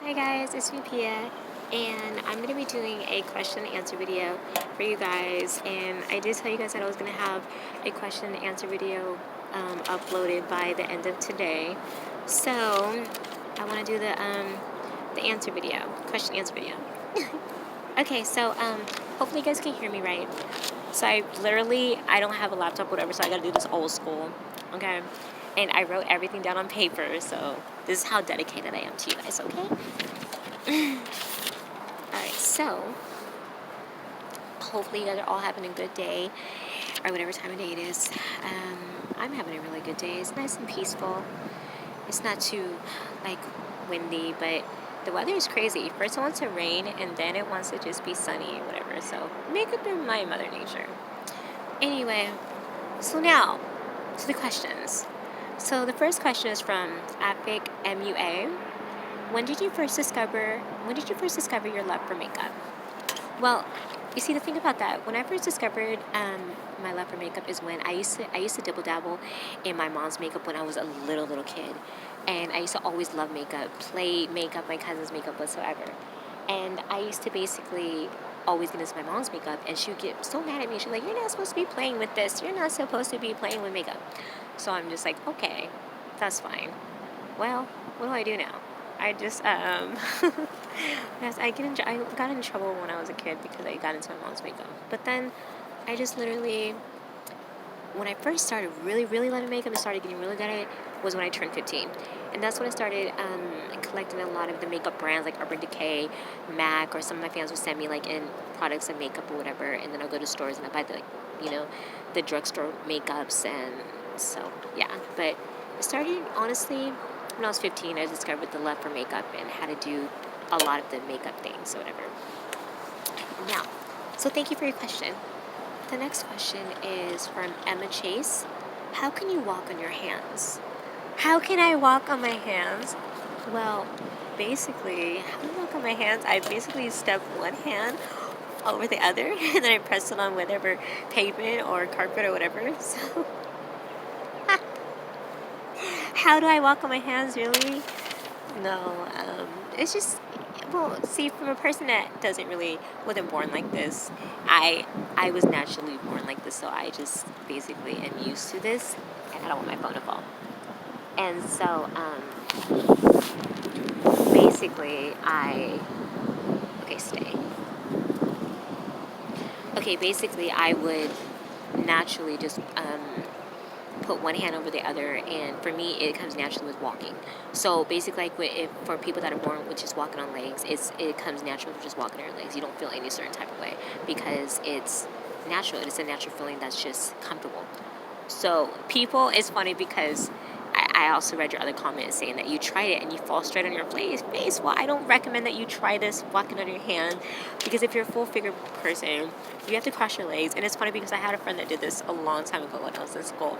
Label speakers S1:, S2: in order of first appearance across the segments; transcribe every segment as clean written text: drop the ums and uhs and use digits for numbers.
S1: Hi guys, it's me Pia, and I'm going to be doing a question and answer video for you guys. And I did tell you guys that I was going to have a question and answer video uploaded by the end of today. So I want to do the answer video, question and answer video. Okay, so hopefully you guys can hear me right. So I don't have a laptop or whatever, so I got to do this old school. Okay, and I wrote everything down on paper, so this is how dedicated I am to you guys. Okay. Alright, so hopefully you guys are all having a good day, or whatever time of day it is. I'm having a really good day. It's nice and peaceful. It's not too windy, but the weather is crazy. First it wants to rain, and then it wants to just be sunny or whatever. So make it through my Mother Nature. Anyway, so now to the questions. So the first question is from Epic MUA. When did you first discover your love for makeup? Well, you see, the thing about that, when I first discovered my love for makeup is when I used to dibble dabble in my mom's makeup when I was a little kid, and I used to always love makeup, play makeup, my cousin's makeup whatsoever, and I used to basically always get into my mom's makeup, and she would get so mad at me. She's like, "You're not supposed to be playing with this. You're not supposed to be playing with makeup." So I'm just like, okay, that's fine. Well, what do I do now? I just yes, I got in trouble when I was a kid because I got into my mom's makeup. But then I just literally, when I first started really loving makeup and started getting really good at it was when I turned 15. And that's when I started collecting a lot of the makeup brands like Urban Decay, MAC, or some of my fans would send me in products and makeup or whatever, and then I'll go to stores and I buy the drugstore makeups. And so yeah, but it started honestly when I was 15. I discovered the love for makeup and how to do a lot of the makeup things or whatever. Now, so thank you for your question. The next question is from Emma Chase. How can you walk on your hands? How can I walk on my hands? Well, basically, how do I walk on my hands? I basically step one hand over the other and then I press it on whatever pavement or carpet or whatever. So, how do I walk on my hands, really? No, it's just, well, see, from a person that wasn't born like this, I was naturally born like this, so I just basically am used to this, and I don't want my phone to fall. And so, basically, basically, I would naturally just, put one hand over the other, and for me it comes naturally with walking. So basically, for people that are born with just walking on legs, it comes natural to just walking on your legs. You don't feel any certain type of way because it's natural. It's a natural feeling that's just comfortable. So it's funny because I also read your other comment saying that you tried it and you fall straight on your face. Well, I don't recommend that you try this walking on your hand, because if you're a full figure person, you have to cross your legs. And it's funny because I had a friend that did this a long time ago when I was in school.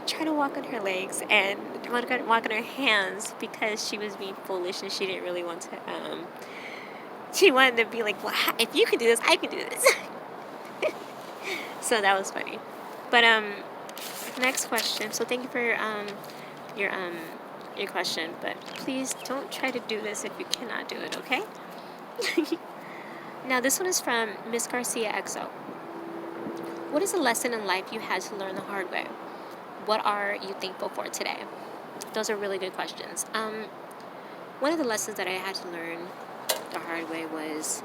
S1: Try to walk on her legs and walk on her hands because she was being foolish and she didn't really want to. She wanted to be like, well, if you can do this, I can do this. So that was funny. But next question. So thank you for your question, but please don't try to do this if you cannot do it. Okay. Now this one is from Miss Garcia XO. What is a lesson in life you had to learn the hard way? What are you thankful for today? Those are really good questions. One of the lessons that I had to learn the hard way was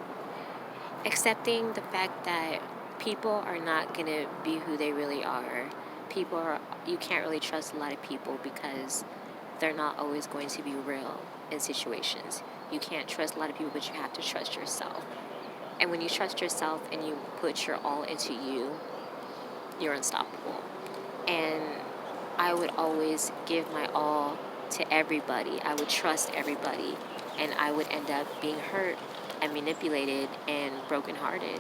S1: accepting the fact that people are not going to be who they really are. You can't really trust a lot of people because they're not always going to be real in situations. You can't trust a lot of people, but you have to trust yourself. And when you trust yourself and you put your all into you, you're unstoppable. And I would always give my all to everybody. I would trust everybody. And I would end up being hurt and manipulated and brokenhearted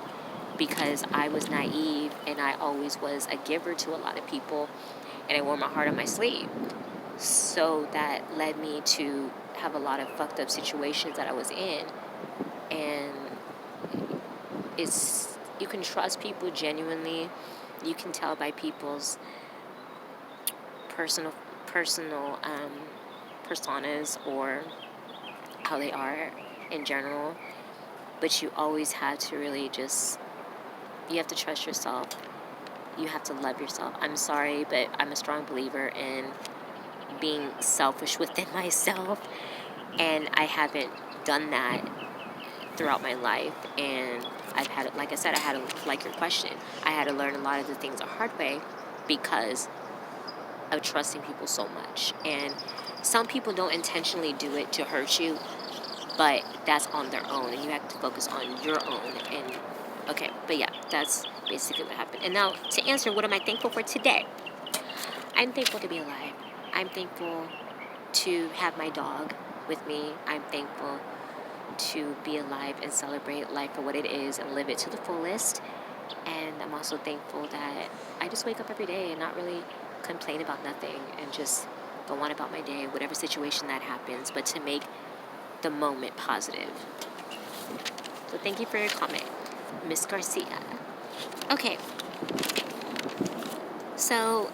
S1: because I was naive and I always was a giver to a lot of people, and I wore my heart on my sleeve. So that led me to have a lot of fucked up situations that I was in. And you can trust people genuinely. You can tell by people's personal personas or how they are in general, but you always have to really just, you have to trust yourself. You have to love yourself. I'm sorry, but I'm a strong believer in being selfish within myself, and I haven't done that throughout my life. And I've had, like I said, I had to, like your question, I had to learn a lot of the things the hard way because of trusting people so much. And some people don't intentionally do it to hurt you, but that's on their own, and you have to focus on your own. And okay, but yeah, that's basically what happened. And now to answer, what am I thankful for today? I'm thankful to be alive. I'm thankful to have my dog with me. I'm thankful to be alive and celebrate life for what it is and live it to the fullest. And I'm also thankful that I just wake up every day and not really complain about nothing and just go on about my day, whatever situation that happens, but to make the moment positive. So thank you for your comment, Miss Garcia. Okay. So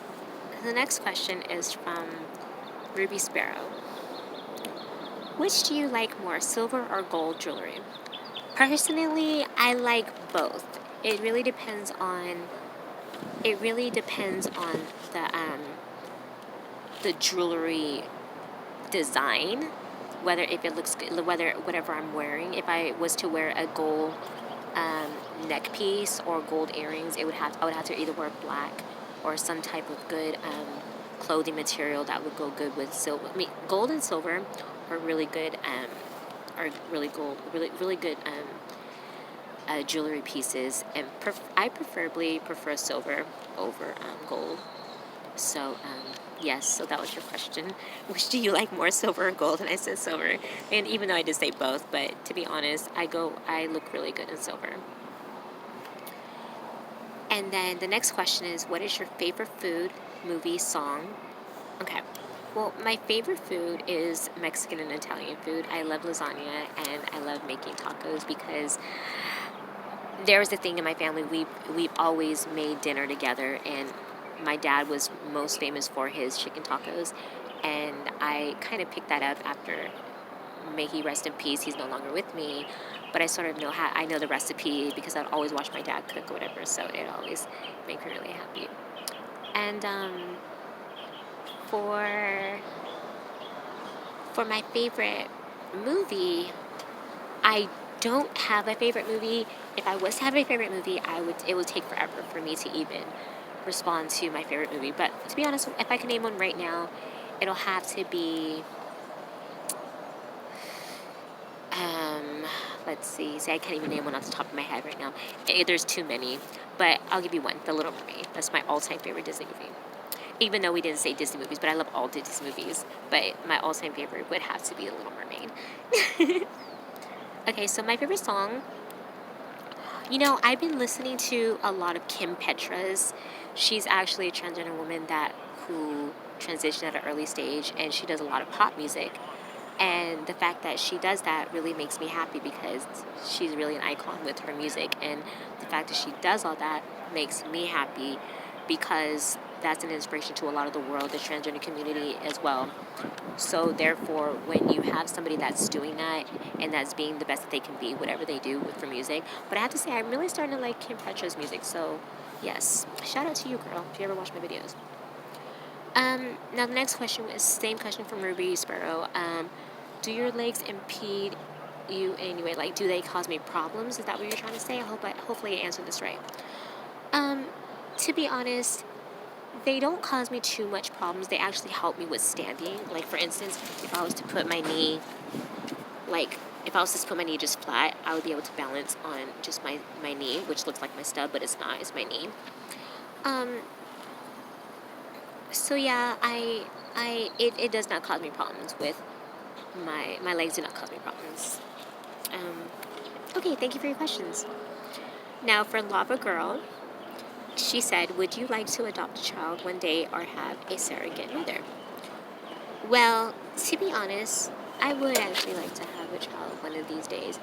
S1: the next question is from Ruby Sparrow. Which do you like more, silver or gold jewelry? Personally, I like both. It really depends on the jewelry design, whether if it looks good, whether whatever I'm wearing. If I was to wear a gold neck piece or gold earrings, I would have to either wear black or some type of good clothing material that would go good with silver. I mean, gold and silver are really good. Are really good jewelry pieces, and I preferably prefer silver over gold. So yes, so that was your question. Which do you like more, silver or gold? And I said silver. And even though I did say both, but to be honest, I look really good in silver. And then the next question is, what is your favorite food, movie, song? Okay. Well, my favorite food is Mexican and Italian food. I love lasagna and I love making tacos because there's a thing in my family. We've always made dinner together, and my dad was most famous for his chicken tacos, and I kind of picked that up after, may he rest in peace, he's no longer with me, but I sort of know I know the recipe because I'd always watch my dad cook or whatever, so it always made me really happy. And for my favorite movie, I don't have a favorite movie. If I was to have a favorite movie, it would take forever for me to even respond to my favorite movie. But to be honest, if I can name one right now, it'll have to be let's see. I can't even name one off the top of my head right now. There's too many, but I'll give you one. The Little Mermaid. That's my all-time favorite Disney movie. Even though we didn't say Disney movies, but I love all Disney movies. But my all-time favorite would have to be The Little Mermaid. Okay, so my favorite song. I've been listening to a lot of Kim Petras. She's actually a transgender woman who transitioned at an early stage, and she does a lot of pop music. And the fact that she does that really makes me happy because she's really an icon with her music. And the fact that she does all that makes me happy because that's an inspiration to a lot of the world, the transgender community as well. So therefore, when you have somebody that's doing that and that's being the best that they can be, whatever they do for music. But I have to say, I'm really starting to like Kim Petras' music. So yes, shout out to you, girl, if you ever watch my videos. Now the next question is same question from Ruby Sparrow. Do your legs impede you in any way? Like, do they cause me problems? Is that what you're trying to say? Hopefully I answered this right. To be honest, they don't cause me too much problems. They actually help me with standing. Like, for instance, if I was to put my knee, just flat, I would be able to balance on just my knee, which looks like my stub, but it's not. It's my knee. So yeah, it does not cause me problems with my legs. Do not cause me problems. Okay, thank you for your questions. Now for Lavagirl, she said, would you like to adopt a child one day or have a surrogate mother? Well, to be honest, I would actually like to have a child one of these days.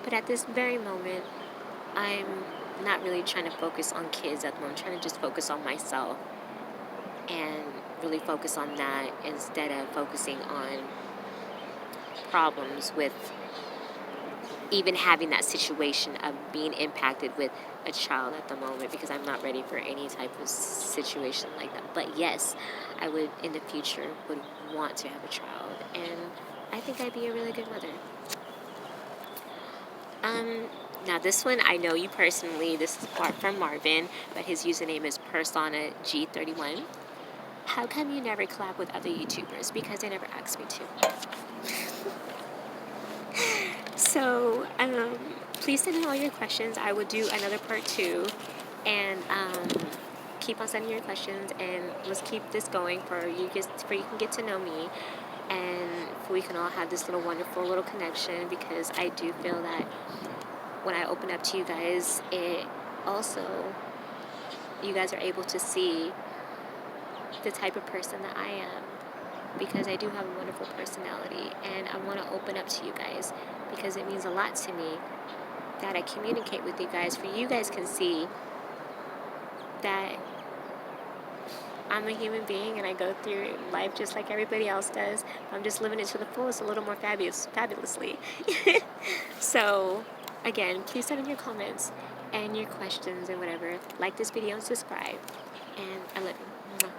S1: But at this very moment, I'm not really trying to focus on kids at the moment. I'm trying to just focus on myself and really focus on that instead of focusing on problems with even having that situation of being impacted with a child at the moment, because I'm not ready for any type of situation like that. But yes, I would in the future would want to have a child, and I think I'd be a really good mother. Now this one I know you personally. This is from Marvin, but his username is Persona G31. How come you never collab with other YouTubers? Because they never asked me to. So, please send in all your questions. I will do another part 2, and keep on sending your questions, and let's keep this going for you can get to know me, and we can all have this little wonderful little connection, because I do feel that when I open up to you guys, it also, you guys are able to see the type of person that I am, because I do have a wonderful personality, and I want to open up to you guys because it means a lot to me that I communicate with you guys, for you guys can see that I'm a human being and I go through life just like everybody else does. I'm just living it to the fullest, a little more fabulously. So, again, please send in your comments and your questions and whatever. Like this video and subscribe. And I love you. Mwah.